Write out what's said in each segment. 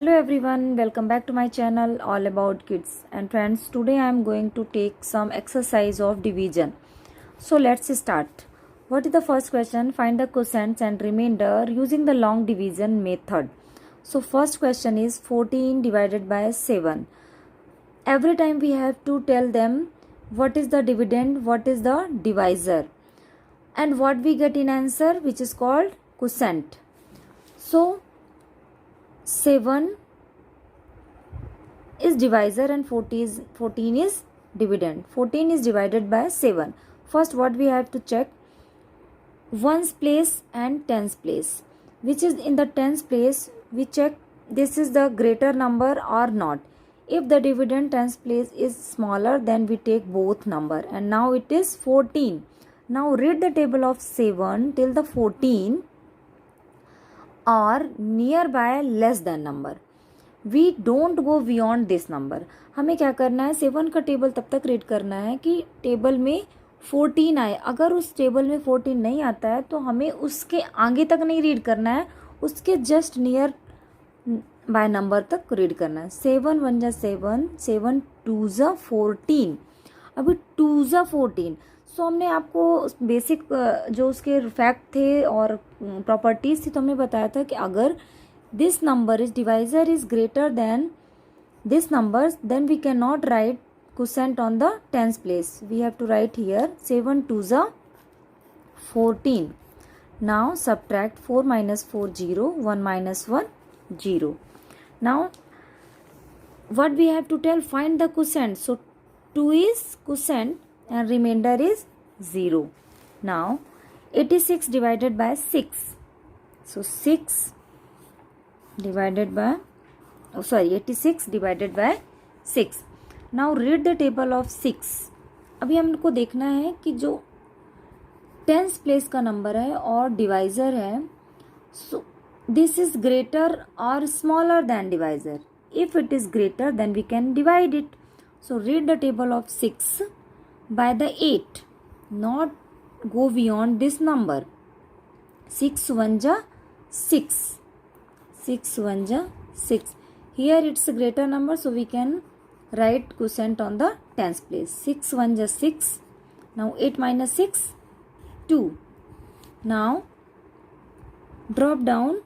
Hello everyone, welcome back to my channel all about kids. And friends, today I am going to take some exercise of division. So let's start. What is the first question? Find the quotients and remainder using the long division method. So first question is 14 divided by 7. Every time we have to tell them what is the dividend, what is the divisor, and what we get in answer, which is called quotient. So 7 is divisor and 14 is dividend. 14 is divided by 7. First what we have to check, ones place and tens place. Which is in the tens place, we check this is the greater number or not. If the dividend tens place is smaller, then we take both number, and now it is 14. Now read the table of 7 till the 14 or nearby less than number. We don't go beyond this number. हमें क्या करना है, 7 का table तब तक read करना है कि टेबल में 14 आए. अगर उस टेबल में 14 नहीं आता है तो हमें उसके आगे तक नहीं रीड करना है, उसके जस्ट नियर बाय नंबर तक रीड करना है. 7 1 जा 7, 7 2 जा 14. अभी 2 जा 14. सो हमने आपको बेसिक जो उसके फैक्ट थे और प्रॉपर्टीज थी तो हमने बताया था कि अगर this number is divisor is greater than this numbers, then we cannot write quotient on the tens place. We have to write here 7 2 za 14. Now subtract 4 minus 4 0, 1 minus 1 0. Now what we have to tell, find the quotient. So 2 is quotient and remainder is 0. Now 86 divided by 6. So 6 divided by 86 divided by 6. Now read the table of 6. अभी हमको देखना है कि जो tens place का number है और divisor है, सो दिस इज ग्रेटर और smaller than divisor. If it is greater then we can divide it. So read the table of 6 by the 8, not go beyond this number. 6 1 ja 6, 6 1 ja 6. Here it's a greater number, so we can write quotient on the tens place. 6 1 ja 6. Now 8 minus 6 2. Now drop down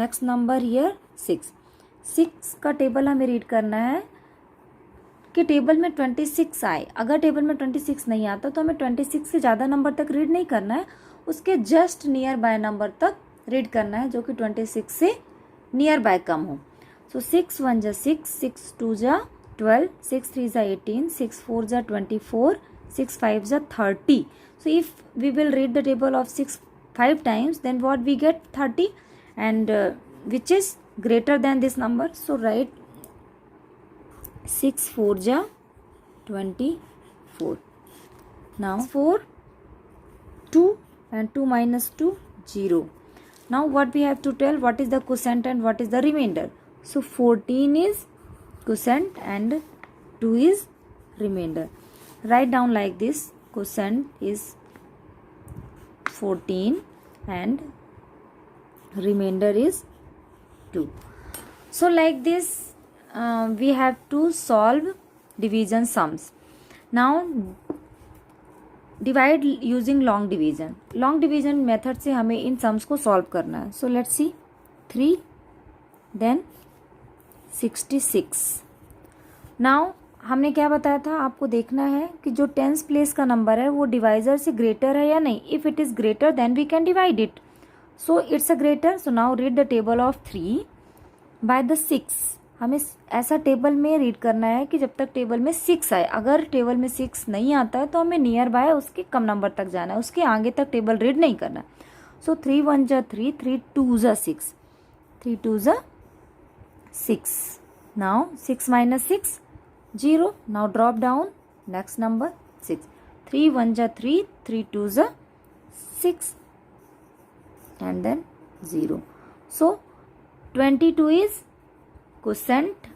next number here 6. 6 का table हमें read करना है कि table में 26 आए. अगर table में 26 नहीं आता तो हमें 26 से ज़्यादा नंबर तक रीड नहीं करना है, उसके जस्ट नियर बाय नंबर तक रीड करना है जो कि 26 से नियर बाय कम हो. सो 6 1 जा 6, 6 2 जा 12, 6 3 जा 18, 6 4 जा 24, 6 5 जा 30. So if we will read the table of 6 5 times, then what we get 30, and which is greater than this number. So write 6 4 ja 24. Now 4 2 and 2 minus 2 0. Now what we have to tell, what is the quotient and what is the remainder. So 14 is quotient and 2 is remainder. Write down like this, quotient is 14 and remainder is 2. So like this we have to solve division sums. Now divide using long division. Long division method से हमें इन sums को solve करना है. So let's see, 3 then 66. Now हमने क्या बताया था, आपको देखना है कि जो टेंस प्लेस का नंबर है वो डिवाइजर से ग्रेटर है या नहीं. If it is greater then we can divide it. So it's a greater. So now read the table of 3 by the 6. हमें ऐसा टेबल में रीड करना है कि जब तक टेबल में 6 आए. अगर टेबल में 6 नहीं आता है तो हमें नियर बाय उसके कम नंबर तक जाना है, उसके आगे तक टेबल रीड नहीं करना. सो 3 1 जा 3, 3 2 जा 6, 3 2 जा 6. Now 6 minus 6 0. Now drop down next number 6. 3 1 ja 3, 3 2 ja 6 and then 0. So 22 is quotient,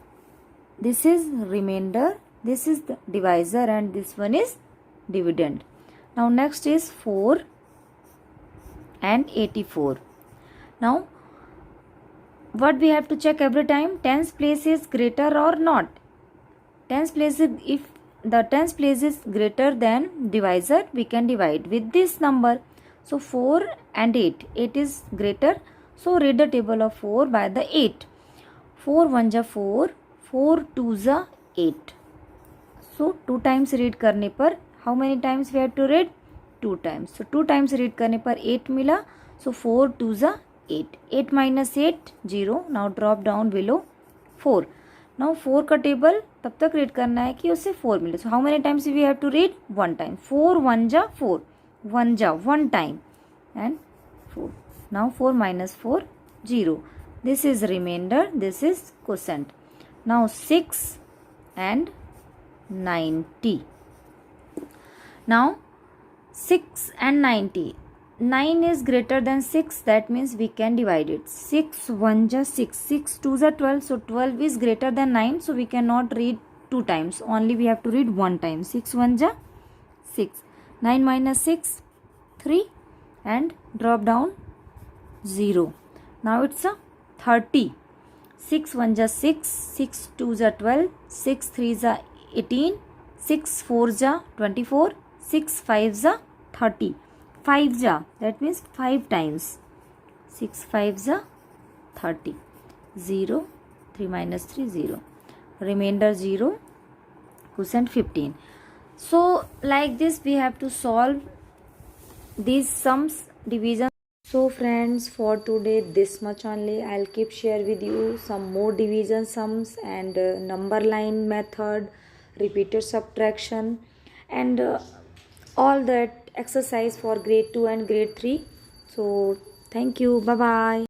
this is remainder, this is the divisor, and this one is dividend. Now next is 4 and 84. Now what we have to check every time? Tens place is greater or not? Tens place, if the tens place is greater than divisor, we can divide with this number. So 4 and 8, 8 is greater, so read the table of 4 by the 8. 4 1 जा 4, 4 2 जा 8. So 2 times read करने पर how many times we have to read? 2 times. So 2 times read करने पर 8 मिला. So 4 2 जा 8. 8 minus 8 0. Now drop down below 4. Now 4 का table तब तक रीड करना है कि उससे 4 मिले. So how many times we have to read? 1 time. 4 1 जा 4. 1 जा 1 time and 4. Now 4 minus 4 0. This is remainder. This is quotient. Now 6 and 90. Now 6 and 90. 9 is greater than 6, that means we can divide it. 6 1 ja 6, 6 2 ja 12, so 12 is greater than 9, so we cannot read 2 times, only we have to read 1 time. 6 1 ja 6. 9 minus 6 3 and drop down 0. Now it's a 30. 6 1 ja 6, 6 2 ja 12, 6 3 ja 18, 6 4 ja 24, 6 5 ja 30. 5 ja, that means 5 times. 6 5 ja 30. 0, 3 minus 3 0. Remainder 0, quotient 15. So like this we have to solve these sums, division. So friends, for today this much only. I'll keep share with you some more division sums and number line method, repeated subtraction, and all that exercise for grade 2 and grade 3. So thank you. Bye bye.